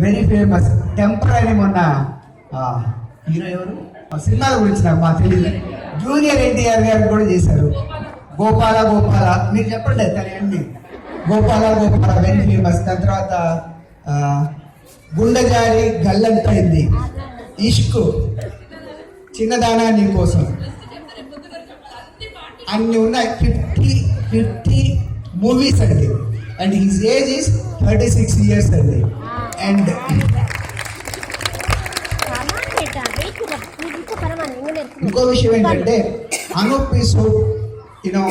Very famous temper అని మొన్న hero ఎవరు సినిమాల గురించి నాకు మా తెలియదు. జూనియర్ ఎన్టీఆర్ గారు కూడా చేశారు. గోపాల గోపాల మీరు చెప్పండి తనండి. Gopala Gopala very famous. దాని తర్వాత గుండెజారి గల్లంతైంది, ఇష్క్, చిన్నదానా నీ కోసం, అన్ని ఉన్నాయి. 50 మూవీస్ అండి. And his age is 36 years అండి. అండ్ ఇంకో విషయం ఏంటంటే Anoop is you know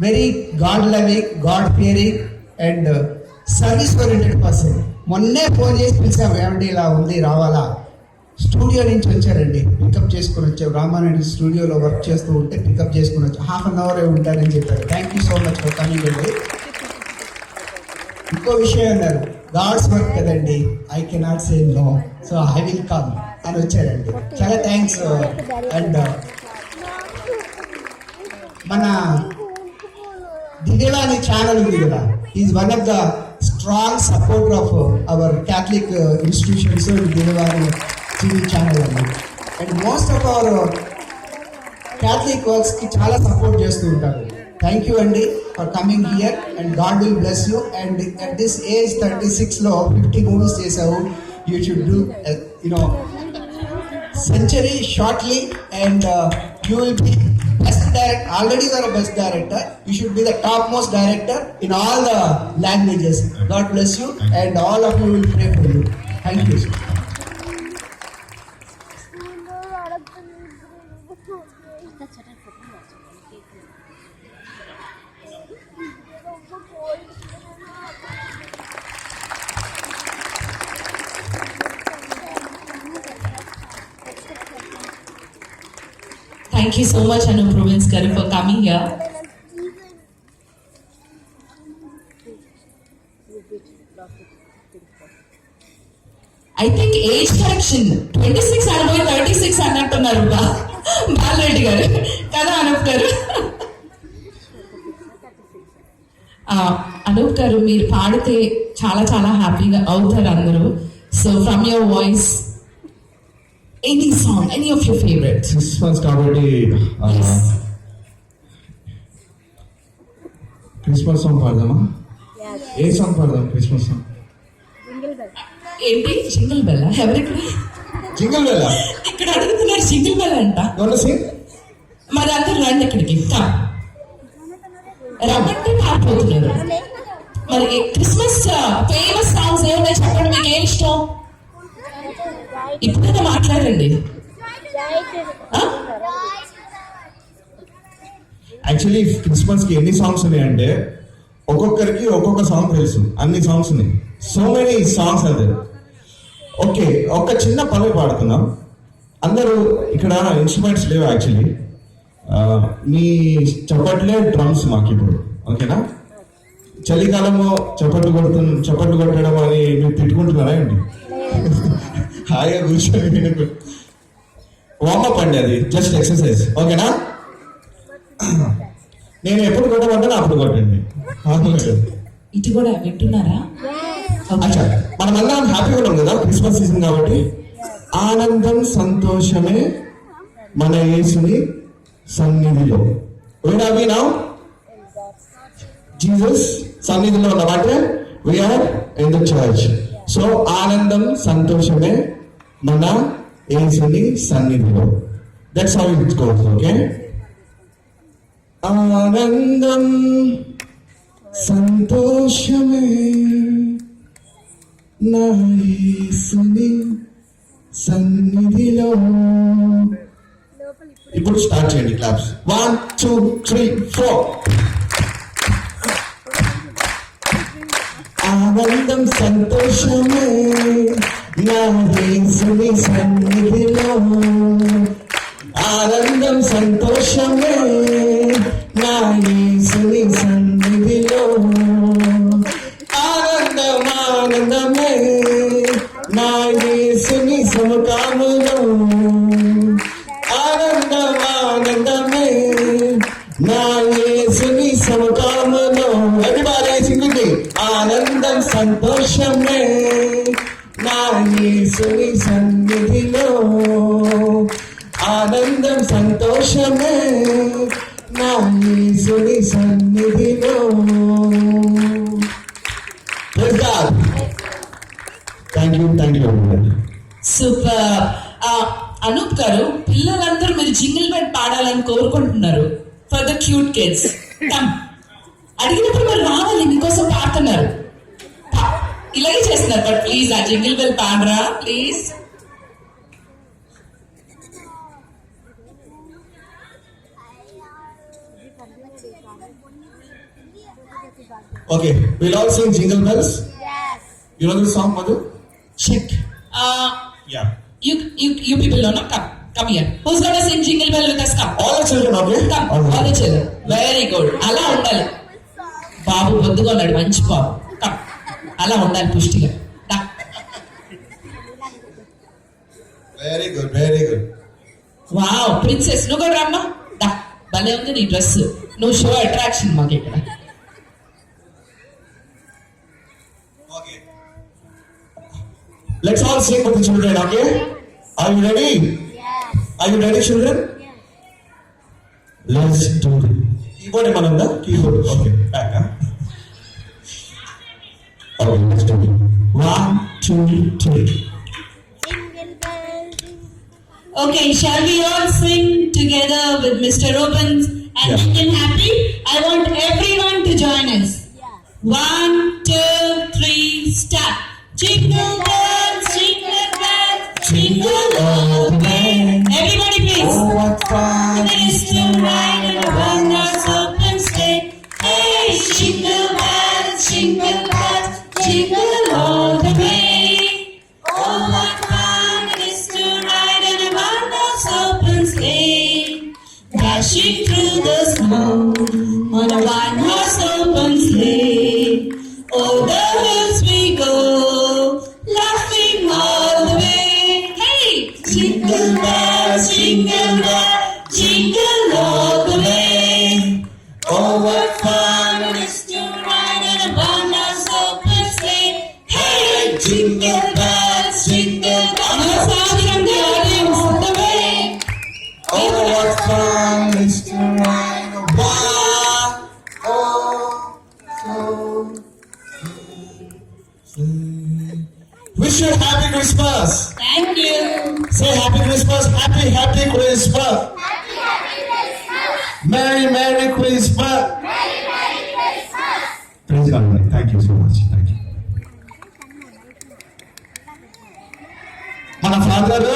very God loving, God fearing and service oriented person. మొన్నే ఫోన్ చేసి పిలిచాం, ఏమంటే ఇలా ఉంది రావాలా. స్టూడియో నుంచి వచ్చారండి, పికప్ చేసుకుని వచ్చారు. రామారెడ్డి స్టూడియోలో వర్క్ చేస్తూ ఉంటే పికప్ చేసుకుని వచ్చారు. 1/2 hour ఉంటారని చెప్పారు. Thank you so much for coming అండి. ఇంకో విషయం అన్నారు, గాడ్స్ వర్క్ కదండి, I cannot say no, so I will come అని వచ్చారండి. చాలా థ్యాంక్స్. అండ్ మన దిగలాని ఛానల్ ఉంది కదా, is one of the strong supporter of our Catholic institutions దిగలాని టీవీ ఛానల్ అండి. And most of our Catholic వర్క్స్కి చాలా సపోర్ట్ చేస్తూ ఉంటారు. థ్యాంక్ యూ అండి for coming here and God will bless you. And at this age 36లో 50 movies చేసావు. You should do century shortly and you will be best director. Already you are best director. You should be the top most director in all the languages. God bless you and all of you will pray for you. Thank you. Thank you so much, Anup Rubens Garu, for coming here. I think age correction 26 అనబోయి 36 అన్నట్టున్నారు Bala Reddy గారు కదా అనూప్ గారు. అనూప్ గారు మీరు పాడితే చాలా చాలా హ్యాపీగా అవుతారు అందరూ. So from your voice any song, any of your favorites. Christmas కాబట్టి క్రిస్మస్ సాంగ్ పాడదామా? ఏ సాంగ్ పాడదాం? క్రిస్మస్ సాంగ్ ఏంటి? Jingle bell. ఎవరికి జింగిల్ బెల్? ఇక్కడ అడుగుతున్నారు జింగిల్ బెల్ అంట. మరి అందరు రండి ఇక్కడికి. రమ్మంటే పాడిపోతున్నారు. మరి క్రిస్మస్ ఫేమస్ సాంగ్స్ ఏమున్నాయి చెప్పండి, మీకు ఏమి ఇష్టం? ఇప్పుడైనా మాట్లాడండి. యాక్చువల్లీ క్రిస్మస్ కి ఎన్ని సాంగ్స్ ఉన్నాయంటే ఒక్కొక్కరికి ఒక్కొక్క సాంగ్ తెలుసు. అన్ని సాంగ్స్ ఉన్నాయి. సో మెనీ సాంగ్స్ అదే. ఓకే, ఒక చిన్న పల్లవి పాడుతున్నాం. అందరూ ఇక్కడ ఇన్స్ట్రుమెంట్స్ లేవు యాక్చువల్లీ. మీ చప్పట్లే డ్రమ్స్ మాకు ఇప్పుడు. ఓకేనా? చలికాలంలో చప్పట్లు కొట్టడం అని మీరు తిట్టుకుంటున్నారా ఏంటి? హాయిగా కూర్చొని వార్మప్ అండి, అది జస్ట్ ఎక్సర్సైజ్. ఓకేనా? నేను ఎప్పుడు కొట్టమంటే అప్పుడు కొట్టండి. ఇది కూడా వింటున్నారా? అచ్చా, మనం అందరం హ్యాపీగా ఉన్నాం కదా క్రిస్మస్ సీజన్ కాబట్టి. ఆనందం సంతోషమే మన యేసుని సన్నిధిలో. Where are we now? Jesus సన్నిధిలో ఉన్నమాట. We are in the church. So ఆనందం సంతోషమే మన యేసుని సన్నిధిలో. That's how it goes. Okay? ఆనందం సంతోషమే నా యేసుని సన్నిధిలో. ఇప్పుడు స్టార్ట్ చేయండి క్లాప్స్. 1 2 3 4. ఆనందం సంతోషమే నా యేసుని సన్నిధిలో. ఆనందం సంతోషమే నా యేసుని సన్నిధిలో. ఆనందమే నా యేసుని సమకాములో. ఆనందమే నా యేసుని సమకాములో. everybody sing with me. ఆనందం సంతోషమే యేసుని సన్నిధిలో ఆనందం సంతోషమే నా యేసుని సన్నిధిలో. Praise God. Thank you everybody. Super. Anoop గారు, పిల్లలందరూ మీరు జింగిల్ బెల్ పాడాలని కోరుకుంటున్నారు for the cute kids. Come, అడిగినప్పుడు మీరు రావాలి, మీకోసం పాడుతున్నారు. ఇలాగే చేస్తున్నారు. బట్ ప్లీజ్ ఆ జింగిల్ బెల్ పాడరా please. Okay, we'll all sing Jingle Bells. Yes. You know this song, Madhu? Check. Yeah. You people know, no? Come here. Who's gonna sing Jingle Bell with us? Come. All the children, okay? Come, all the children. Very good. అలా ఉండాలి. బాబు బొద్దుగా ఉన్నాడు, మంచి బాబు. Come, అలా ఉండాలి పుష్టిగా. దా. Very good, very good. Wow, princess నువ్వు కూడా రమ్మా. దా, భలే ఉంది నీ డ్రెస్. నువ్వు షో అట్రాక్షన్ మాకు ఇక్కడ. Okay. Let's all sing with the children, okay? Are you ready? Yes. Are you ready, children? Yes. Let's do it. Keyboard emanunda? Keyboard. Okay. Back, huh? Okay, let's do it. 1, 2, 3. Jingle bells. Okay, shall we all sing together with Mr. Robins and Yeah. Indian Happy? I want everyone to join us. Yes. 1, 2, 3, start. Jingle bells, jingle all the way. Everybody please. Oh, what fun It is to ride in a one-horse open sleigh. Hey, jingle bells, jingle all the way. Oh, what fun it is to ride in a one-horse open sleigh. Dashing through the snow on a one-horse open sleigh. Oh, the hills we go, laughing all the way. Hey, jingle bells, jingle all the way. Oh, what fun it is to ride in a one-horse open sleigh. Hey, jingle bells, on the sound from the audience of the way. Oh, what fun is to ride a one. Oh, so wish you a happy Christmas. Thank you. Say happy Christmas, happy Christmas. Merry Christmas. Praise God. Thank you so much. Thank you. మన father